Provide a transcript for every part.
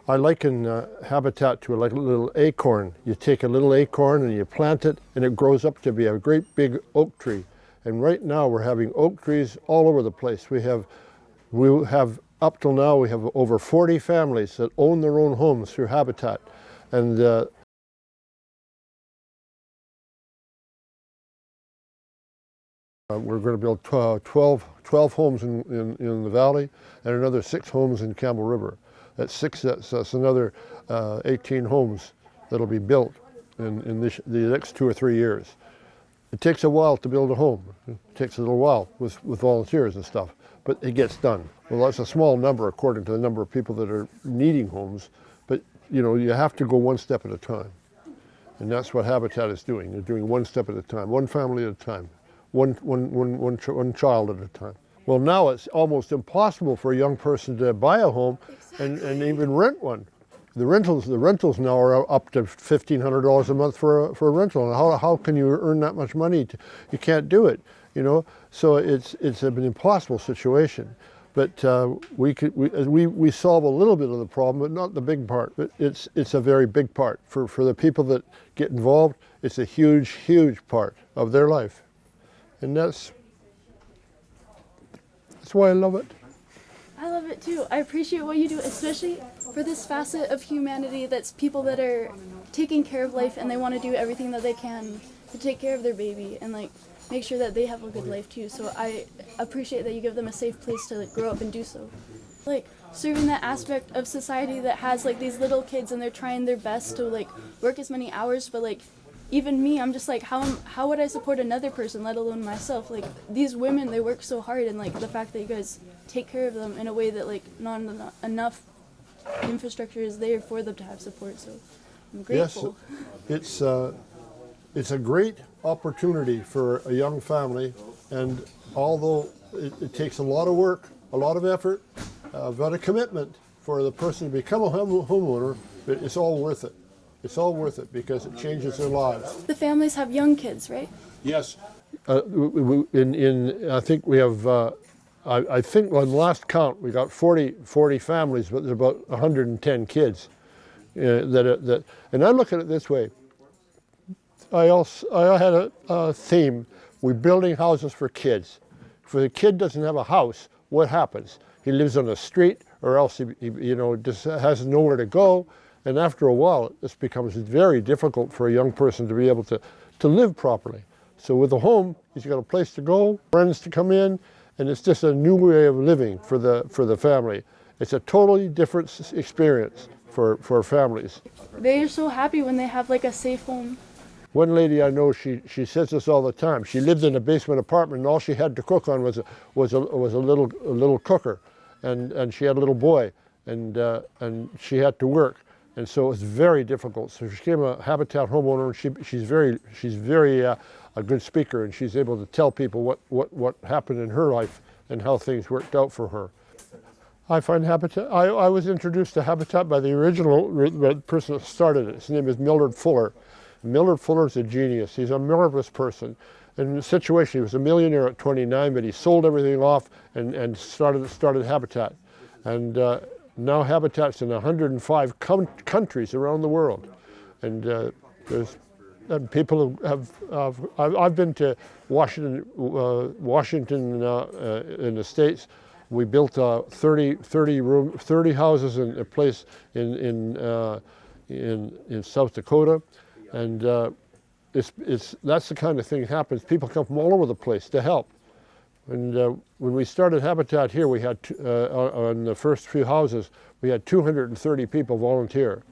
I liken habitat to like a little acorn. You take a little acorn and you plant it, and it grows up to be a great big oak tree. And right now we're having oak trees all over the place. We have up till now we have over 40 families that own their own homes through Habitat, and we're going to build 12 homes in the valley and another 6 homes in Campbell River. That's another 18 homes that'll be built in the next 2 or 3 years. It takes a while to build a home. It takes a little while with volunteers and stuff, but it gets done. Well, that's a small number according to the number of people that are needing homes, but you have to go one step at a time. And that's what Habitat is doing. They're doing one step at a time, one family at a time, one child at a time. Well, now it's almost impossible for a young person to buy a home and even rent one. The rentals now are up to $1,500 a month for a rental. And how can you earn that much money? You can't do it, So it's an impossible situation. But we solve a little bit of the problem, but not the big part. But it's a very big part for the people that get involved. It's a huge part of their life, and that's why I love it. I love it too. I appreciate what you do, especially for this facet of humanity that's people that are taking care of life and they want to do everything that they can to take care of their baby and make sure that they have a good life too. So I appreciate that you give them a safe place to grow up and do so. Serving that aspect of society that has these little kids and they're trying their best to work as many hours, but even me, I'm just how would I support another person, let alone myself? These women, they work so hard, and the fact that you guys take care of them in a way that not enough infrastructure is there for them to have support. So I'm grateful. Yes, it's a great opportunity for a young family, and although it takes a lot of work, a lot of effort, but a commitment for the person to become a homeowner, it's all worth it. It's all worth it because it changes their lives. The families have young kids, right? Yes. I think we have, I think on the last count, we got 40 families, but there's about 110 kids. And I look at it this way. I had a theme. We're building houses for kids. If the kid doesn't have a house, what happens? He lives on the street, or else he just has nowhere to go. And after a while, this becomes very difficult for a young person to be able to live properly. So with a home, he's got a place to go, friends to come in, and it's just a new way of living for the family. It's a totally different experience for families. They're so happy when they have a safe home. One lady I know, she says this all the time. She lived in a basement apartment, and all she had to cook on was a little cooker, and she had a little boy, and she had to work. And so it's very difficult. So she became a Habitat homeowner, and she's very a good speaker, and she's able to tell people what happened in her life and how things worked out for her. I find Habitat. I was introduced to Habitat by the original person that started it. His name is Millard Fuller. Millard Fuller is a genius. He's a marvelous person. In the situation, he was a millionaire at 29, but he sold everything off and started Habitat. And now Habitat's in 105 countries around the world, and people have. I've been to Washington in the States. We built 30 houses in a place in South Dakota, and that's the kind of thing that happens. People come from all over the place to help. And when we started Habitat here, we had, on the first few houses, we had 230 people volunteer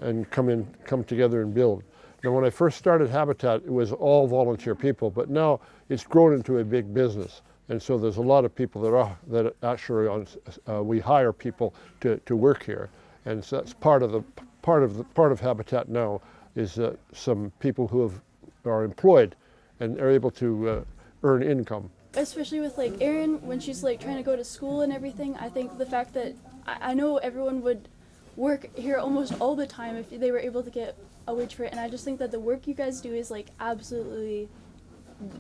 and come together and build. Now, when I first started Habitat, it was all volunteer people, but now it's grown into a big business. And so there's a lot of people that actually we hire people to work here. And so that's part of Habitat now is some people who are employed and are able to earn income. Especially with Erin, when she's trying to go to school and everything, I think the fact that I know everyone would work here almost all the time if they were able to get a wage for it, and I just think that the work you guys do is absolutely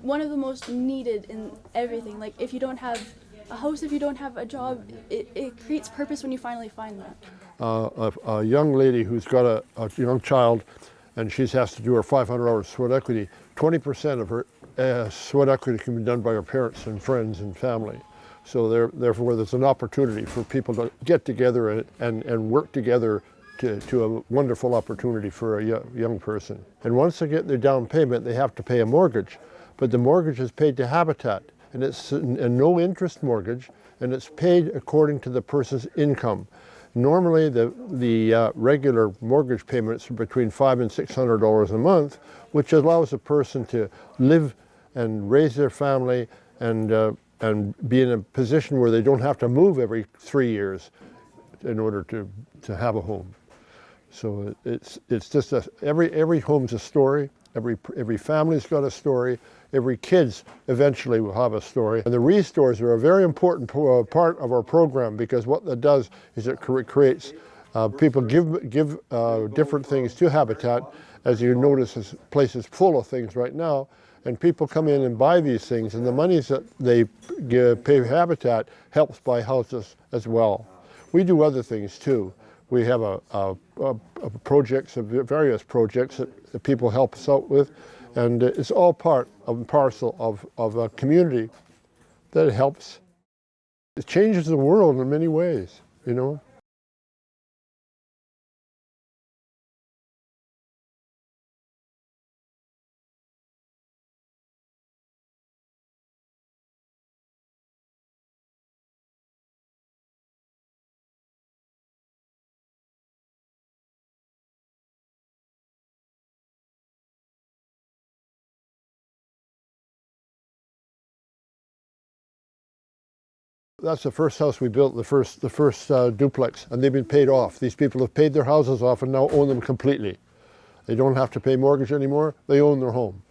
one of the most needed in everything. If you don't have a house, if you don't have a job, it creates purpose when you finally find that. a young lady who's got a young child, and she has to do her 500 hours sweat equity, 20% of her sweat equity can be done by her parents and friends and family. So therefore, there's an opportunity for people to get together and work together to a wonderful opportunity for a young person. And once they get their down payment, they have to pay a mortgage. But the mortgage is paid to Habitat, and it's a no interest mortgage, and it's paid according to the person's income. Normally, the regular mortgage payments are between $500 and $600 a month, which allows a person to live and raise their family and be in a position where they don't have to move every 3 years in order to have a home. So it's just every home's a story. Every family's got a story. Every kid's eventually will have a story. And the restores are a very important part of our program, because what that does is it creates, people give different things to Habitat. As you notice, this place is full of things right now, and people come in and buy these things, and the monies that they pay Habitat helps buy houses as well. We do other things too. We have projects, various projects that people help us out with, and it's all part and parcel of a community that helps. It changes the world in many ways, you know. That's the first house we built, the first duplex, and they've been paid off. These people have paid their houses off and now own them completely. They don't have to pay mortgage anymore, they own their home.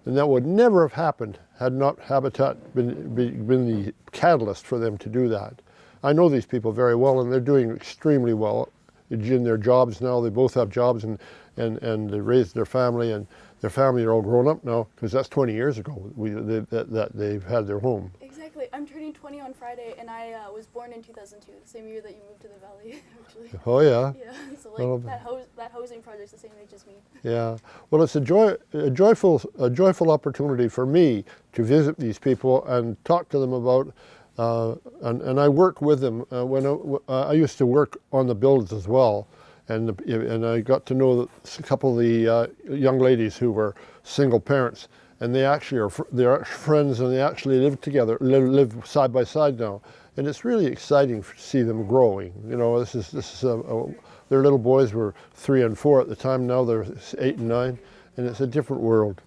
And that would never have happened had not Habitat been the catalyst for them to do that. I know these people very well, and they're doing extremely well in their jobs now. They both have jobs, and they raised their family, and their family are all grown up now, because that's 20 years ago that they've had their home. Exactly. I'm turning 20 on Friday, and I was born in 2002, the same year that you moved to the Valley, actually. Oh yeah. Yeah. So Well, that housing project's the same age as me. Yeah. Well, it's a joyful opportunity for me to visit these people and talk to them about. And I work with them when I used to work on the builds as well, and I got to know a couple of the young ladies who were single parents, and they actually they're friends, and they actually live together, live side by side now, and it's really exciting to see them growing. You know, their little boys were 3 and 4 at the time. Now they're 8 and 9, and it's a different world.